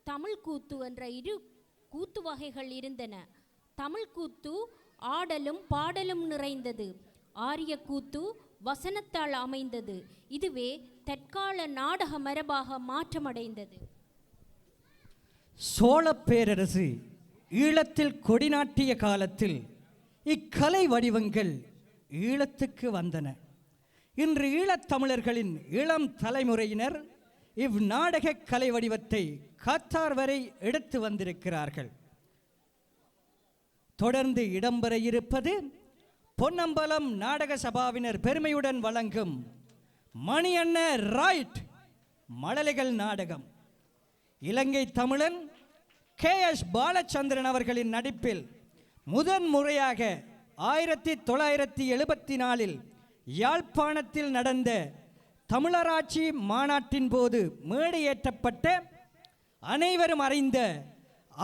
தமிழ் கூத்து என்ற இரு கூத்து வகைகள் இருந்தன. தமிழ் கூத்து ஆடலும் பாடலும் நிறைந்தது. ஆரிய கூத்து வசனத்தால் அமைந்தது. இதுவே தற்கால நாடக மரபாக மாற்றமடைந்தது. சோழ பேரரசு ஈழத்தில் கொடிநாட்டிய காலத்தில் இக்கலை வடிவங்கள் ஈழத்துக்கு வந்தன. இன்று ஈழத்தமிழர்களின் இளம் தலைமுறையினர் இவ்நாடக கலை வடிவத்தை கத்தார் வரை எடுத்து வந்திருக்கிறார்கள். தொடர்ந்து இடம்பெற இருப்பது பொன்னம்பலம் நாடக சபாவினர் பெருமையுடன் வழங்கும் மணியண்ண ரைட் மழலைகள் நாடகம். இலங்கை தமிழன் KS பாலச்சந்திரன் அவர்களின் நடிப்பில் முதன்முறையாக 1974 யாழ்ப்பாணத்தில் நடந்த தமிழராட்சி மாநாட்டின் போது மேடையேற்றப்பட்ட அனைவரும் அறிந்த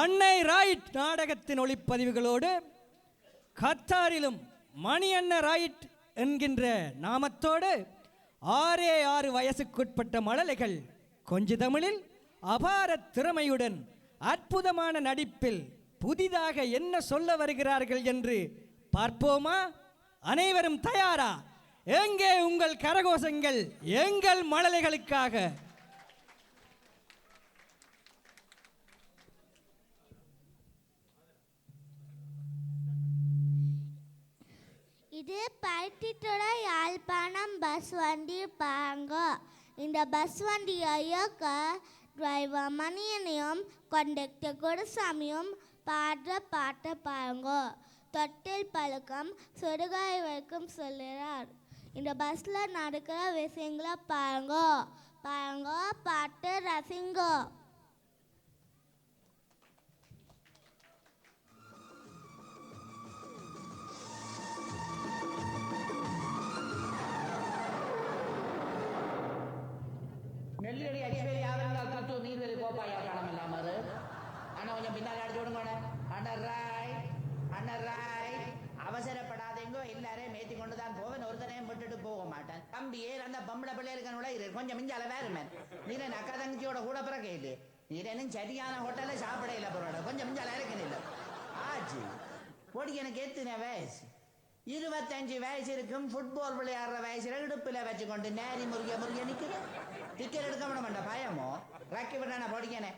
அன்னை ரைட் நாடகத்தின் ஒளிப்பதிவுகளோடு கத்தாரிலும் மணியண்ண ரைட் என்கின்ற நாமத்தோடு 6 வயசுக்குட்பட்ட மழலைகள் கொஞ்ச தமிழில் அபார திறமையுடன் அற்புதமான நடிப்பில் புதிதாக என்ன சொல்ல வருகிறார்கள் என்று பார்ப்போமா? அனைவரும் தயாரா? எங்கே உங்கள் கரகோஷங்கள் எங்கள் மழலைகளுக்காக? இது பருத்தித்துறை யாழ்ப்பாணம் பஸ் வண்டி பாருங்க. இந்த பஸ் வண்டியை இயக்க டிரைவர் மணியனையும் கண்டக்டர் குருசாமியும் பாடுற பாட்டை பாருங்க. தொட்டில் பழக்கம் சுடுகாய் வரைக்கும் சொல்லுறார். இந்த பஸ்ஸில் நடக்கிற விஷயங்களை பாருங்க. பாட்டு ரசிங்க. நெல்லியடி அடிவேலி யாதெல்லாம் தத்து நீர்வேலி கோப்பாயா படம் இல்லாமல் அண்ணா கொஞ்சம் பின்னாடி அடிச்சு விடுங்க. அண்ணராய் அவசரப்படாதீங்கோ, எல்லாரையும் மேத்தி கொண்டு தான் போவேன், ஒருத்தனையும் விட்டுட்டு போக மாட்டேன். தம்பியே அந்த பொம்பளை பிள்ளைகளுக்கு கொஞ்சம் மிஞ்சால வேறுமே. நீல அக்கா தங்கச்சியோட கூட பிறக்க இல்லை. நீரனும் சரியான ஹோட்டல்ல சாப்பிட இல்லை பொருளோட கொஞ்சம் மிஞ்சால இருக்கணும் இல்லை ஆச்சு. பொடி எனக்கு எத்தனை வயசு? 25 வயசு இருக்கும். ஃபுட்பால் விளையாடுற வயசுல இடுப்புல வச்சுக்கொண்டு நேரி முருகிய நிற்கிறேன். டிக்கெட் எடுக்க விட மாட்டேன் பயமோ ரக்கி விட்டான படிக்கனே.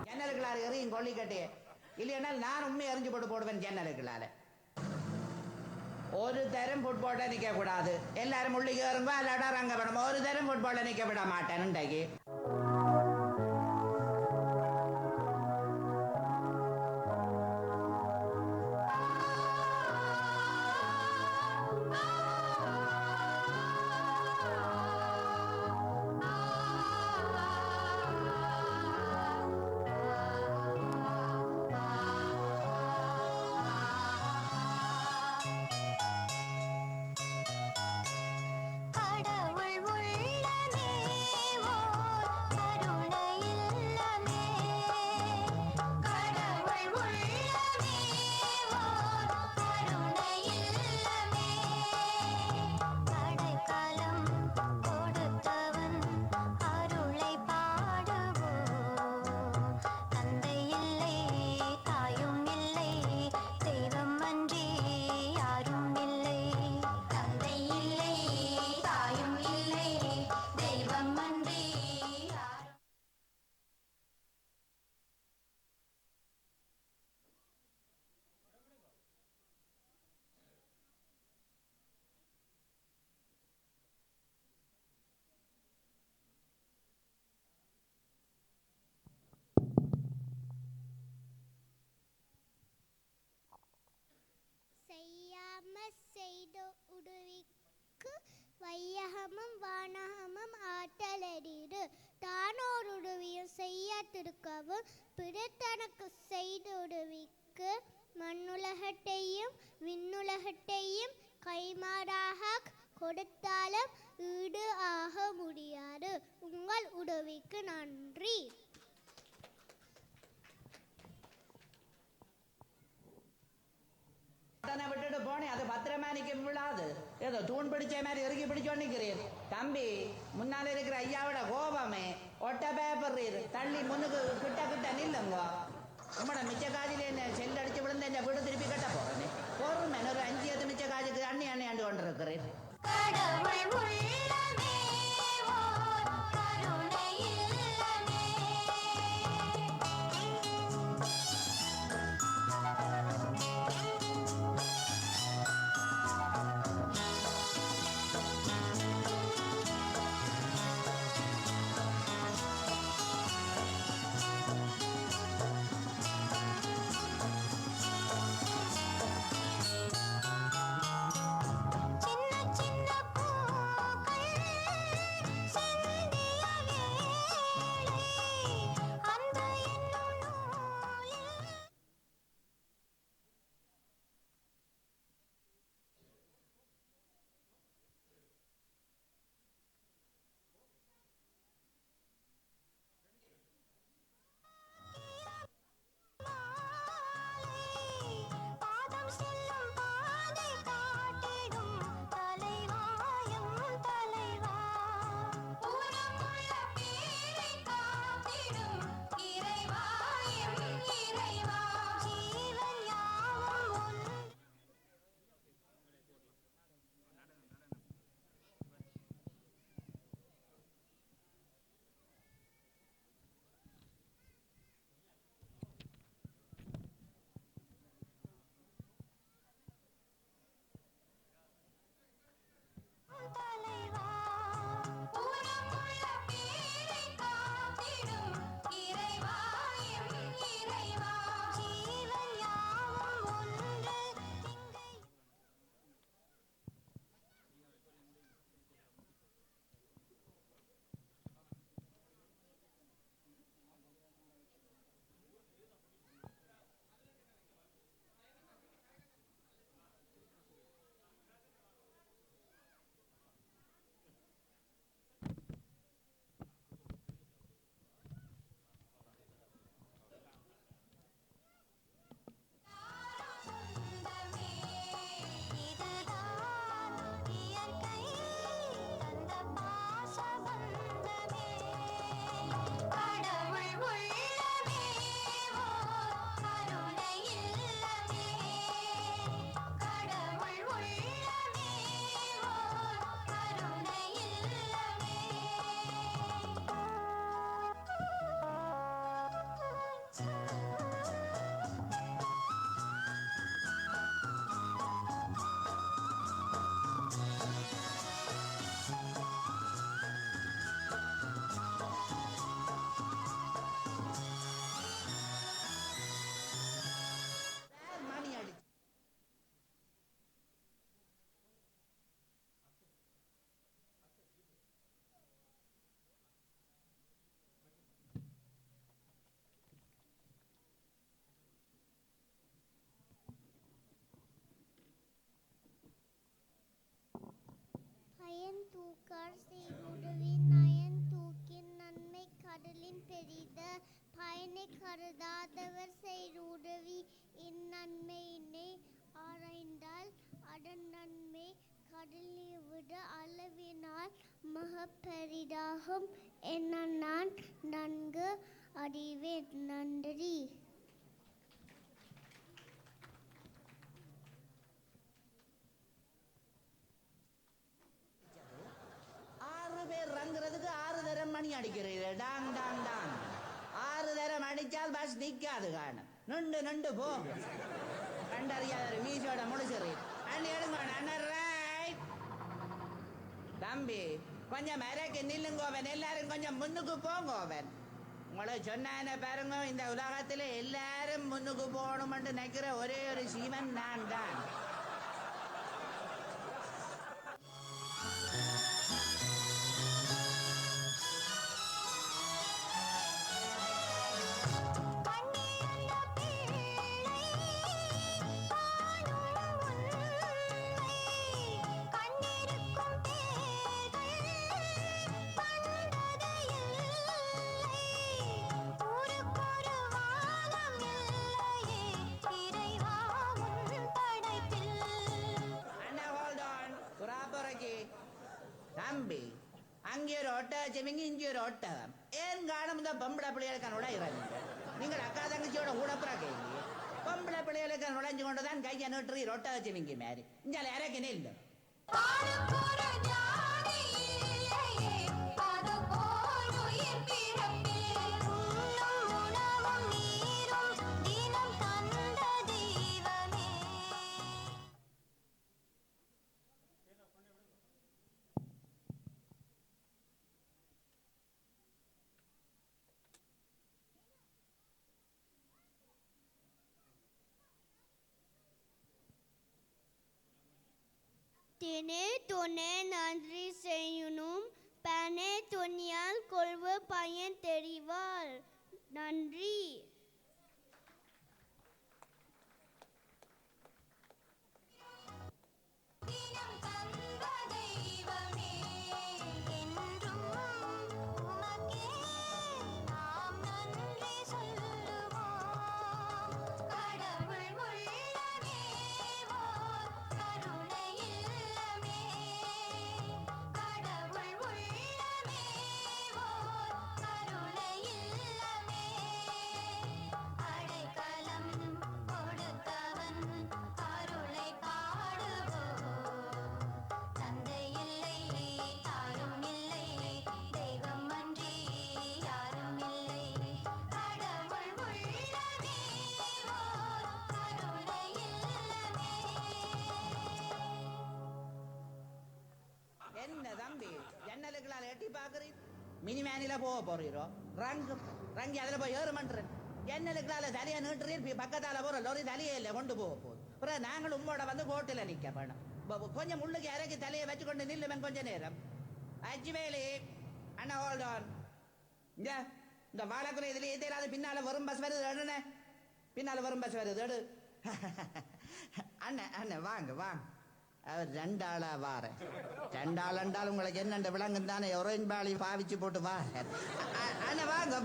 ஜன்னலுக்குள்ளார எறியும் கொல்லி கட்டி இல்லையா நான் உண்மை எறிஞ்சு போட்டு போடுவேன் ஜன்னலுக்குள்ளார. ஒரு தரம் ஃபுட்பால்ல நிக்க கூடாது. எல்லாரும் உள்ளிக்கு வரும்போ அல்லாடா ரங்க படம். ஒரு தரம் ஃபுட்பால்ல நிக்க விட மாட்டேன். இன்றைக்கு செய்த உதவிக்கு வையகமும் வானகமும் ஆற்றலடிடு. தானோர் உதவியும் செய்யாதிருக்கவும் பிறத்தனக்கு செய்த உதவிக்கு மண்ணுலகத்தையும் விண்ணுலகத்தையும் கைமாறாக கொடுத்தாலும் ஈடு ஆக முடியாது. உங்கள் உதவிக்கு நன்றி. தானே விட்டுட்டு போனேன், அது பத்திரமா நிக்க விழாது. ஏதோ தூண் பிடிச்ச மாதிரி இறுக்கி பிடிச்சோ நிக்கிறீர். தம்பி, முன்னால இருக்கிற ஐயாவோட கோபமே ஒட்ட பேப்பர் தள்ளி முன்னுக்கு கிட்ட கிட்ட நில்லுங்க. உங்களோட மிச்ச காஜில என்ன செல் அடிச்சு விழுந்து என் வீடு திருப்பி கட்ட போறேன். பொறுமை ஒரு 5 மிச்ச காஜுக்கு அண்ணி அண்ணி ஆண்டு கொண்டிருக்கிறேன். தூக்கார் செய்துதவி நயன் தூக்கின் நன்மை கடலின் பெரித பயனை கருதாதவர் செய்துதவி இந்நன்மையினை ஆராய்ந்தால் அதன் நன்மை கடலை விட அளவினால் மக பெரிதாகும் என நான் நன்கு அறிவேன். நன்றி. ரங்குறதுக்கு 6 தரம் மணி அடிக்கிறீர்கள். டாங் டாங் டாங் 6 தரம் அடிச்சால் பஸ் நிக்காது. காணும் நின்று நின்று போ. கண்டறியாத வீசோட முடிச்சிரு. அண்ணி எடுங்க. தம்பி கொஞ்சம் மறைக்கு நில்லுங்கோவன். எல்லாரும் கொஞ்சம் முன்னுக்கு போங்கோவன். உங்களை சொன்ன பாருங்க, இந்த உலகத்தில் எல்லாரும் முன்னுக்கு போகணும்னு நினைக்கிற ஒரே ஒரு சீவன் நான் தான். இறைவா உன் படைப்பில் தம்பி அங்கே ஒரு ஒட்டகச்சிவிங்கி இங்கே ஒரு ஒட்டகம் ஏன் காலம் இந்த பொம்பளை பிள்ளைகளுக்கு நுழையிறாங்க நீங்கள் அக்கா தங்கச்சியோட கூட புறா கேள்வி பொம்பளை பிள்ளைகளுக்கு நுழைஞ்சு கொண்டுதான் கையை நட்டுறீ ஒட்டகச்சிவிங்கி மாதிரி இங்கே இறக்கினே இல்லை தினே துணை நன்றி செய்யணும் பனை துணியால் கொள்வ பயன் தெரிவார் நன்றி மினிமேனில போக போறீரோ ரங்கி அதுல போய் ஏறுமன்றேன் ஜன்னலுக்குள்ள தலையை நீட்டுறீர் பக்கத்தால போற லோரி தலையே இல்லை கொண்டு போக போகுது அப்புறம் நாங்கள் உம்மோட வந்து கோட்டில் நிக்க வேணும் கொஞ்சம் முள்ளுக்கு இறக்கி தலையை வச்சு கொண்டு நில்லுவேன் கொஞ்ச நேரம் அஜ்வேலி அண்ணா ஹோல்ட் ஆன் இந்த வாழக்குறை இதுல ஏதாவது பின்னால வரும் பஸ் வருது எடுனே பின்னால வரும் பஸ் வருது எடு அண்ணன் அண்ணன் வாங்க வாங்க அவர் 2 ஆளா வார 2 ஆள் என்றால் உங்களுக்கு என்னென்ன விலங்கு தானே ஒரேஞ்ச் பாலி பாவிச்சு போட்டு வார அண்ணா வாங்க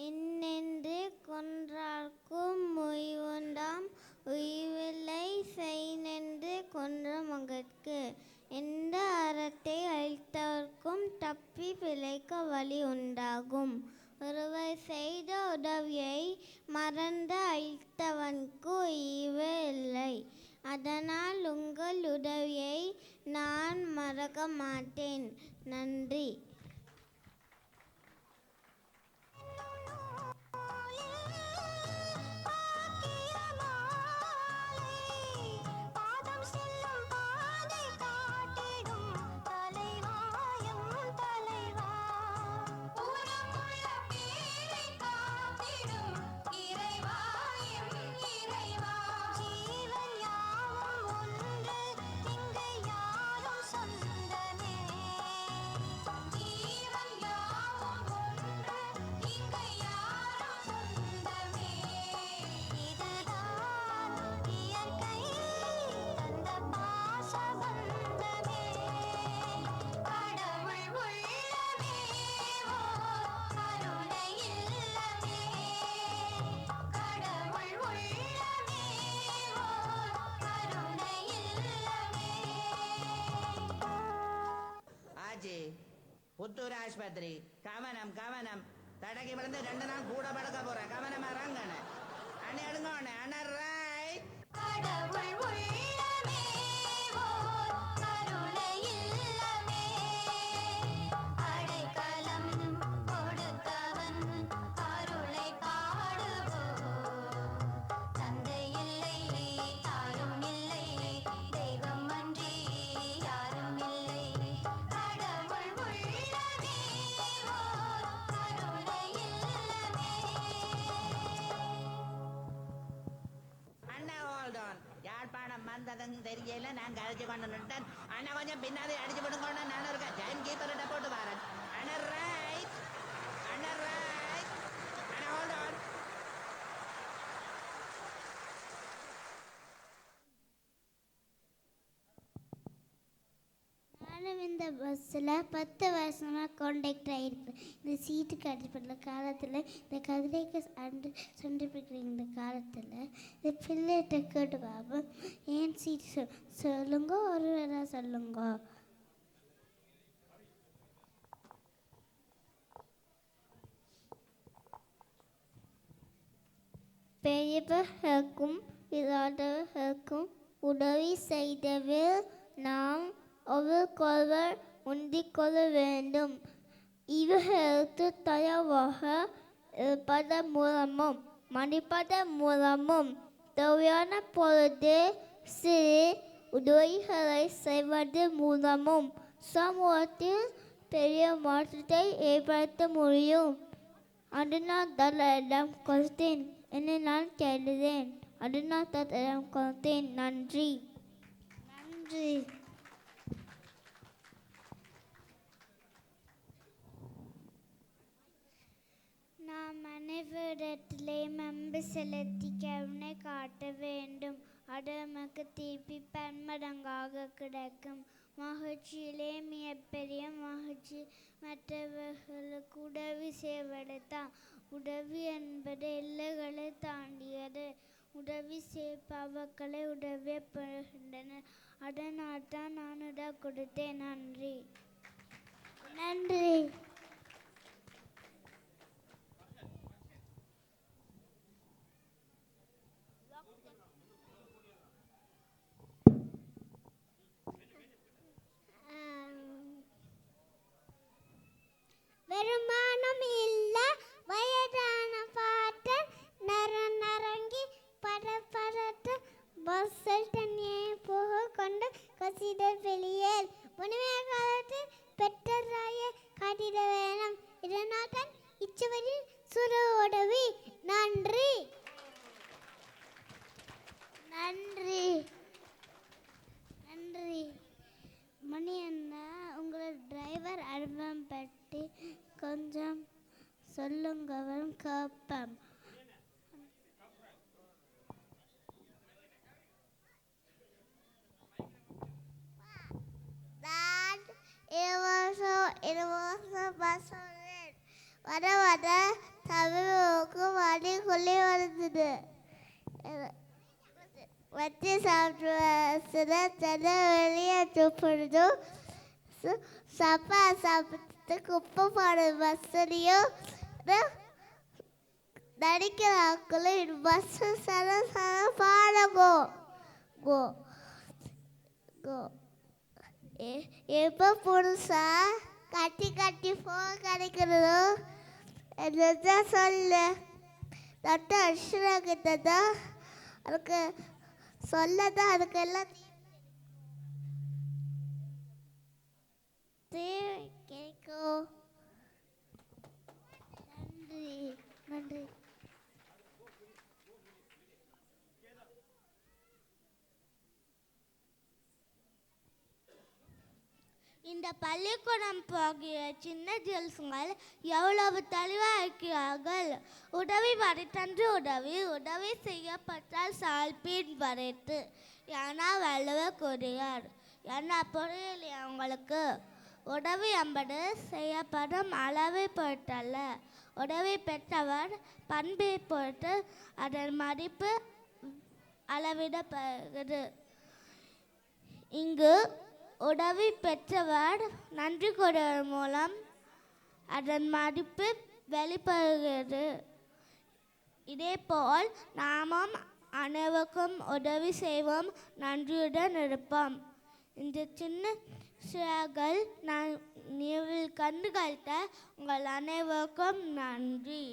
என்னென்று கொன்றார்க்கும் உய்வுண்டாம் உய்வில்லை செய்நென்று கொன்ற மகற்கு எந்த அறத்தை அழித்தவர்க்கும் தப்பி பிழைக்க வழி உண்டாகும் ஒருவர் செய்த உதவியை மறந்து அழித்தவனுக்கு ஈவு இல்லை அதனால் உங்கள் உதவியை நான் மறக்க மாட்டேன் நன்றி புத்தூர் ஆஸ்பத்திரி கவனம் கவனம் தடக்கி விழுந்து 2 நாள் கூட படுக்க போறேன் கவனமா இறங்கண்ண அண்ணே எடுங்க அண்ணா ரைட் கடவுள் உள்ளமே ஓர் கருணை இல்லமே அடைக்கலம் கொடுத்தவன் அருளை பாடுவோம் தந்தை இல்லை தாயும் இல்லை தெய்வம் அன்றி யாரும் இல்லை கடவுள் உள்ளமே ஓர் கருணை இல்லமே அண்ணா ஹோல்ட் ஆன் யாழ்ப்பாணம் வந்ததுன்னு தெரியல நான் கழிச்சு கொண்டு நின்றேன் அண்ணா கொஞ்சம் பின்னாடி அடிச்சு விடுங்க நான் இருக்கேன் டைம் கீப்பர்கிட்ட போட்டு வரேன் அண்ணா ரைட் அண்ணா ஹோல்ட் ஆன் இந்த பஸ்ஸில் 10 வருஷமாக கான்டாக்ட் ஆகிருப்பேன். இந்த சீட்டு கட்டுப்படுற காலத்தில் இந்த கதிரைக்கு சொண்டு பிடிக்கிற இந்த காலத்தில் இந்த பிள்ளைகிட்ட கேட்டு பார்ப்போம். ஏன் சீட்டு சொல்லுங்க, ஒரு வேளை சொல்லுங்க. பெரியவர்களுக்கும் இல்லாதவர்களுக்கும் உதவி செய்தவில் நாம் ஒருவருக்கொருவர் முந்திக் கொள்ள வேண்டும். இவர்களுக்கு தயாராக இருப்பதன் மூலமும் மன்னிப்பதன் மூலமும் தேவையான பொழுது சிறு உதவிகளை செய்வதன் மூலமும் சமூகத்தில் பெரிய மாற்றத்தை ஏற்படுத்த முடியும். அதனால் தன்னிடம் கொடுத்தேன் என்று நான் கேட்டேன். அதனால் தன்னிடம் கொடுத்தேன். நன்றி. நன்றி. நாம் அனைவரிடத்திலேயும் அன்பு செலுத்தி கருணை காட்ட வேண்டும். அது நமக்கு திருப்பி பன்மடங்காக கிடைக்கும். மகிழ்ச்சியிலே மிகப்பெரிய மகிழ்ச்சி மற்றவர்களுக்கு உதவி செய்வதுதான். உதவி என்பது எல்லைகளை தாண்டியது. உதவி செய்பவர்களை உதவிய பெறுகின்றனர். அதனால் தான் நான் இதை கொடுத்தேன். நன்றி. நன்றி. வருமானம் இல்ல வயதான பாட்டு நரங்கி படப்படத்து பஸ்ஸில் தண்ணியை போக கொண்டு கசிதல் வெளியேல் உணவே காலத்தில் பெற்றராய காட்டிட வேணும். இதனால் தான் இச்சுவரில் சுர உதவி. நன்றி. நன்றி. நன்றி. மணி அண்ணா, உங்களோட டிரைவர் அனுபவம் பற்றி கொஞ்சம் சொல்லுங்க. கேட்பேன். நான் 20 வருஷம் பஸ் வர வர தமிழுக்கு வண்டி கொள்ளி வருது. வச்சு சாப்பிட்டு வெளியே சாப்பிடுறதும் சாப்பிட்டு குப்பை பாடு பஸ்ஸையும் நடிக்கிறாக்களும் பஸ்ஸு பாடகோ கோ கோ எப்போ புதுசா கட்டி கட்டி ஃபோன் கிடைக்கிறதோ என்னதான் சொல்லு. தொட்ட அஷ்டகிட்ட தான் அதுக்கு சொல்லதான் அதுக்கெல்லாம் கேட்கும். நன்றி. நன்றி. இந்த பள்ளிக்கூடம் போகிற சின்ன ஜெல்ஸுங்கள் எவ்வளவு தெளிவாக இருக்கிறார்கள். உதவி வரைத்தன்று உதவி செய்யப்பட்டால் சால்பின் வரைத்து ஏன்னா வள்ளுவ கூறுகிறார். என்ன புரியல அவங்களுக்கு? உதவி என்பது செய்யப்படும் அளவை பொறுத்தல்ல. உதவி பெற்றவர் பண்பை பொறுத்து அதன் மதிப்பு அளவிடப்படுகிறது. இங்கு உதவி பெற்றவர் நன்றி கூறுவதன் மூலம் அதன் மதிப்பு வெளிப்படுகிறது. இதேபோல் நாமும் அனைவருக்கும் உதவி செய்வோம், நன்றியுடன் இருப்போம். இந்த சின்ன சிறகள் நினைவில் கண்டுகளித்த உங்கள் அனைவருக்கும் நன்றி.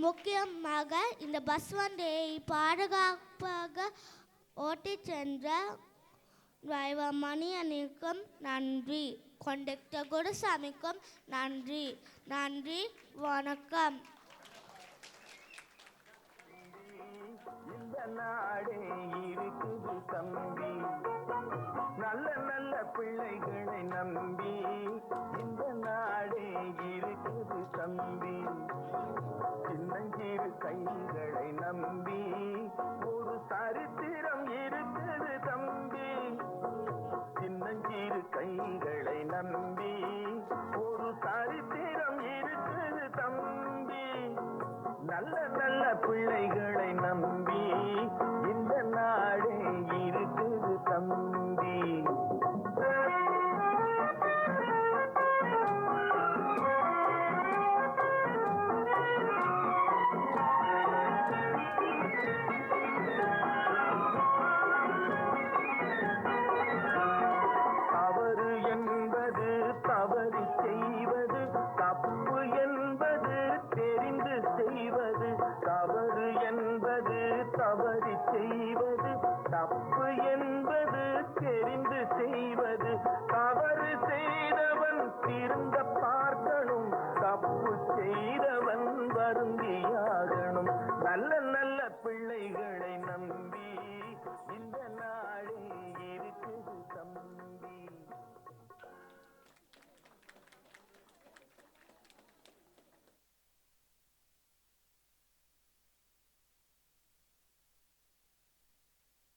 முக்கியமாக இந்த பஸ் வண்டியை பாதுகாப்பாக ஓட்டி சென்ற டிரைவர் மணியனுக்கும் நன்றி. கண்டக்டர் குருசாமிக்கும் நன்றி. நன்றி. வணக்கம். இந்த நாடே இருக்குது தம்பி, நல்ல நல்ல பிள்ளைகளை நம்பி. இந்த நாடே இருக்குது தம்பி, சின்னஞ்சிறு கைகளை நம்பி. ஒரு சரித்திரம் இருக்குது தம்பி, நல்ல நல்ல பிள்ளைகளை நம்பி இந்த நாடே இருக்குது தம்பி. தவறு என்பது தவறி செய்வது, தப்பு என்பது தெரிந்து செய்வது. தவறு என்பது தவறி செய்வது, தப்பு என்பது தெரிந்து செய்வது. தவறு செய்தவன் திருந்த பார்க்கணும், தப்பு செய்தவன் வருந்தியாகணும். நல்ல